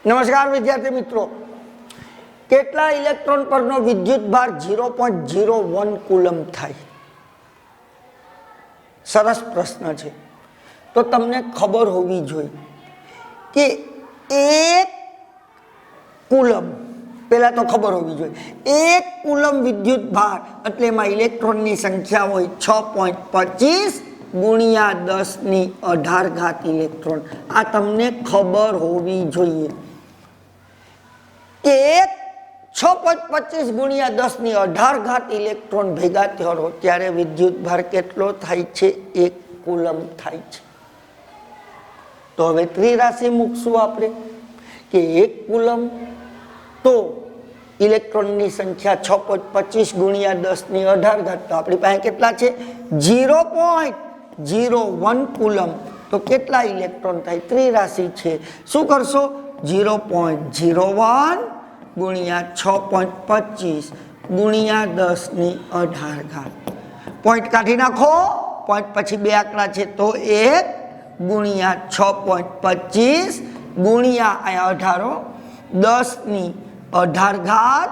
નમસ્કાર વિદ્યાર્થી મિત્રો, કેટલા ઇલેક્ટ્રોન પરનો વિદ્યુત ભાર 0.01 કુલમ થાય? સરસ પ્રશ્ન છે. તો તમને ખબર હોવી જોઈએ કે એક કુલમ, પહેલા તો ખબર હોવી જોઈએ, એક કુલમ વિદ્યુત ભાર એટલે એમાં ઇલેક્ટ્રોનની સંખ્યા હોય 6.25 ગુણ્યા 10⁸ ઇલેક્ટ્રોન. આ તમને ખબર હોવી જોઈએ કે 6.25 ગુણ્યા 10⁸ ઇલેક્ટ્રોન ભેગા થયો ત્યારે વિદ્યુત ભાર કેટલો થાય છે? 1 કુલમ થાય છે. તો હવે ત્રિરાશિ મૂકશું આપણે કે 1 કુલમ તો ઇલેક્ટ્રોનની સંખ્યા 6.25 ગુણ્યા 10⁸. તો આપણી પાસે કેટલા છે? 0.01 કુલમ. તો કેટલા ઇલેક્ટ્રોન થાય? ત્રિરાશિ છે. શું કરશો? 0.01 ગુણ્યા 6.25 ગુણ્યા 10⁸. પોઈન્ટ કાઢી નાખો. પોઈન્ટ પછી બે આંકડા છે તો 1 ગુણ્યા 6.25 ગુણ્યા 10⁸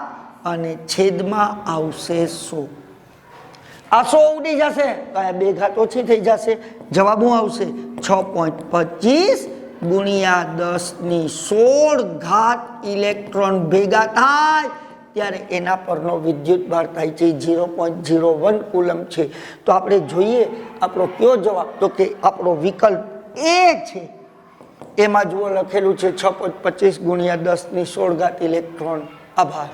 અને છેદમાં આવશે 100. આ 100 ઉડી જશે તો આ બે ઘાત ઓછી થઈ જશે. જવાબ શું આવશે? 6.25 ગુણ્યા 10⁻16 ઇલેક્ટ્રોન ભેગા થાય ત્યારે એના પરનો વિદ્યુત ભાર થાય છે 0.01 કુલમ છે. તો આપણે જોઈએ આપણો કયો જવાબ? તો કે આપણો વિકલ્પ એ છે. એમાં જુઓ લખેલું છે 6.25 ગુણ્યા 10⁻16 ઇલેક્ટ્રોન. આભાર.